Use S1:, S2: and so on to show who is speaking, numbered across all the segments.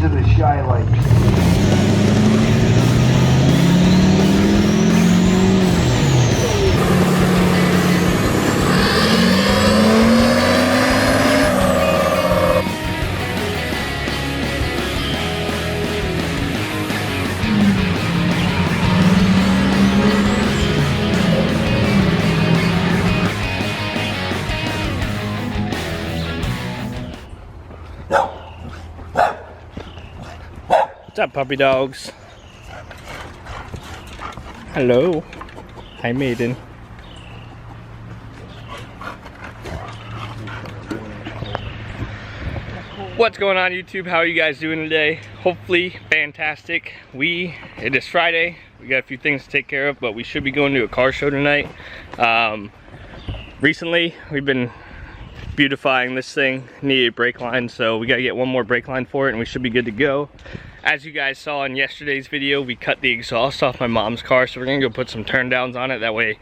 S1: to the shy lights.
S2: What's up, puppy dogs? Hello. Hi, maiden. What's going on, YouTube? How are you guys doing today? Hopefully fantastic. It is Friday. We got a few things to take care of, but we should be going to a car show tonight. Recently we've been beautifying this thing. Needed a brake line, so we gotta get one more brake line for it and we should be good to go. As you guys saw in yesterday's video, we cut the exhaust off my mom's car, so we're gonna go put some turn downs on it. That way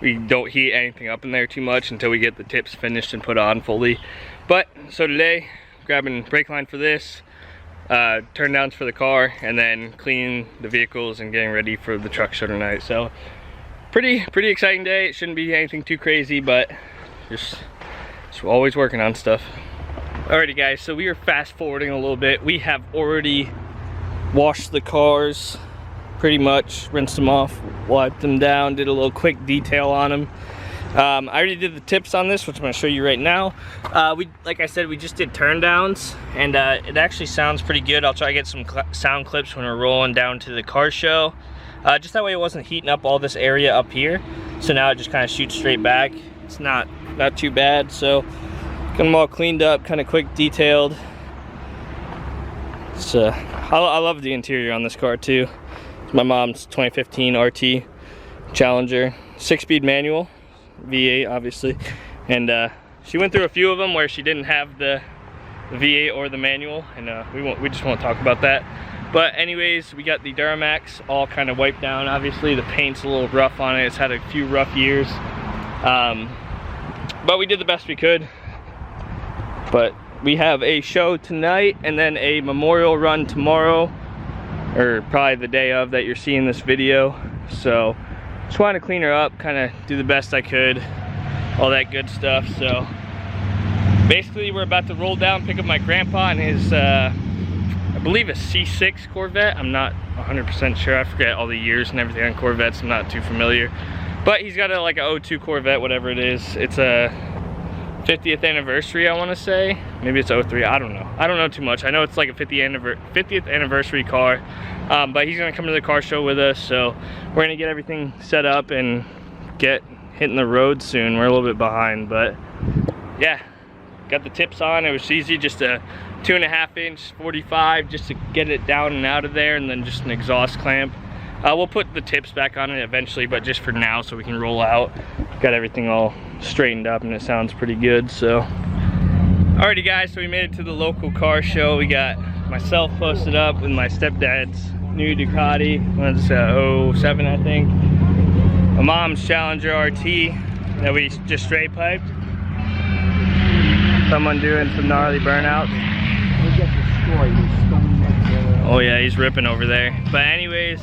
S2: we don't heat anything up in there too much until we get the tips finished and put on fully. But so today, grabbing brake line for this, turn downs for the car, and then cleaning the vehicles and getting ready for the truck show tonight. So pretty exciting day. It shouldn't be anything too crazy, but just always working on stuff. Alrighty guys, so we are fast forwarding a little bit. We have already washed the cars, pretty much rinsed them off, wiped them down, did a little quick detail on them. I already did the tips on this, which I'm going to show you right now. Like I said, we just did turn downs, and it actually sounds pretty good. I'll try to get some sound clips when we're rolling down to the car show. Just that way it wasn't heating up all this area up here. So now it just kind of shoots straight back. It's not too bad. So got them all cleaned up, kind of quick detailed. It's, I love the interior on this car too. It's my mom's 2015 RT Challenger, 6-speed manual, V8 obviously, and she went through a few of them where she didn't have the V8 or the manual, and we just won't talk about that. But anyways, we got the Duramax all kind of wiped down. Obviously the paint's a little rough on it. It's had a few rough years, but we did the best we could. But we have a show tonight and then a memorial run tomorrow, or probably the day of that you're seeing this video. So just wanted to clean her up, kind of do the best I could, all that good stuff. So basically we're about to roll down, pick up my grandpa and his I believe a C6 Corvette. I'm not 100% sure. I forget all the years and everything on Corvettes. I'm not too familiar, but he's got like a 02 Corvette, whatever it is. It's a 50th anniversary, I want to say. Maybe it's 03, I don't know. I don't know too much. I know it's like a 50th anniversary car, but he's gonna come to the car show with us, so we're gonna get everything set up and get hitting the road soon. We're a little bit behind, but yeah, got the tips on. It was easy, just a 2.5 inch 45 just to get it down and out of there, and then just an exhaust clamp. We'll put the tips back on it eventually, but just for now so we can roll out. Got everything all straightened up and it sounds pretty good. So alrighty guys, so we made it to the local car show. We got myself posted up with my stepdad's new Ducati. It's 07 I think. My mom's Challenger RT that we just straight piped. Someone doing some gnarly burnouts. Oh yeah, he's ripping over there. But anyways,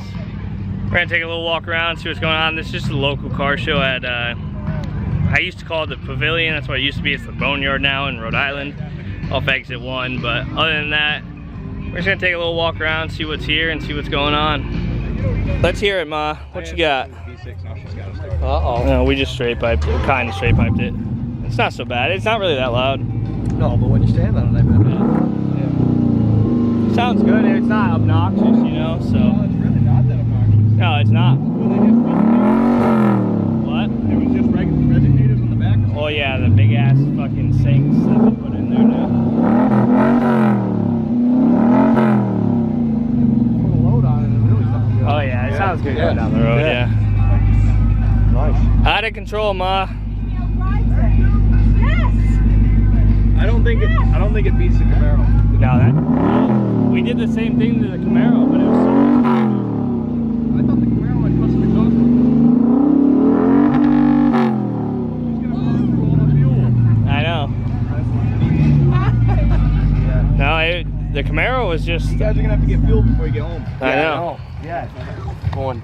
S2: we're gonna take a little walk around, see what's going on. This is just a local car show at I used to call it the Pavilion. That's what it used to be. It's the Boneyard now in Rhode Island, off exit 1. But other than that, we're just gonna take a little walk around, see what's here and see what's going on. Let's hear it, Ma. What you got? No, we just straight piped it. Kind of straight piped it. It's not so bad. It's not really that loud.
S3: No, but when you stand on it, I bet.
S2: Yeah. It sounds good. It's not obnoxious, you know. So.
S3: No, it's really not that obnoxious.
S2: No, it's not. What?
S3: It was just resignators on the back.
S2: Oh yeah, the big ass fucking sinks that they put in there now.
S3: Put a load on it and it really sounds good.
S2: Oh yeah, it sounds good going down the road. Yeah.
S3: Nice.
S2: Out of control, Ma.
S3: I don't think it beats the Camaro.
S2: No, that. We did the same thing to the Camaro, but it was so much.
S3: I thought the Camaro had custom exhaust. He's gonna burn through all the fuel.
S2: I know.
S3: Yeah.
S2: No, the Camaro was just.
S3: You guys are gonna have to get fuel before you get home.
S2: I know.
S1: Yeah. Going.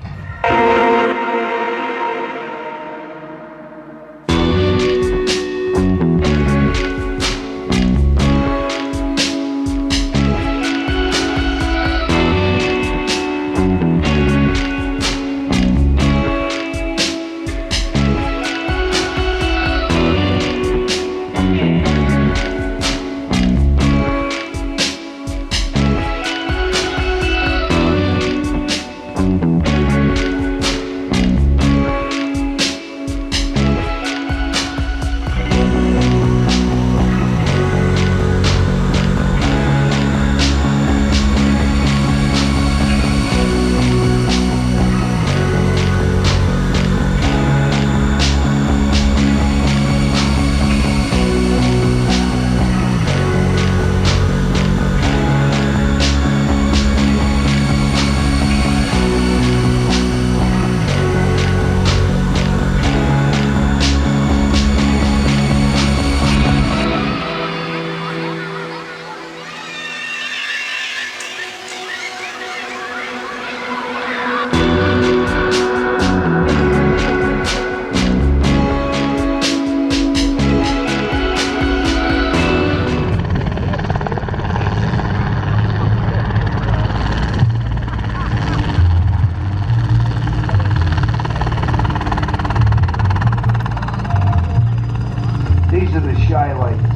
S1: These are the shy lights.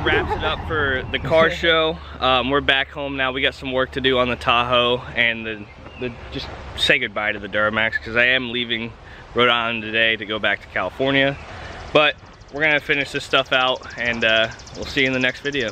S2: Wraps it up for the car show. We're back home now. We got some work to do on the Tahoe and just say goodbye to the Duramax because I am leaving Rhode Island today to go back to California. But we're gonna finish this stuff out and we'll see you in the next video.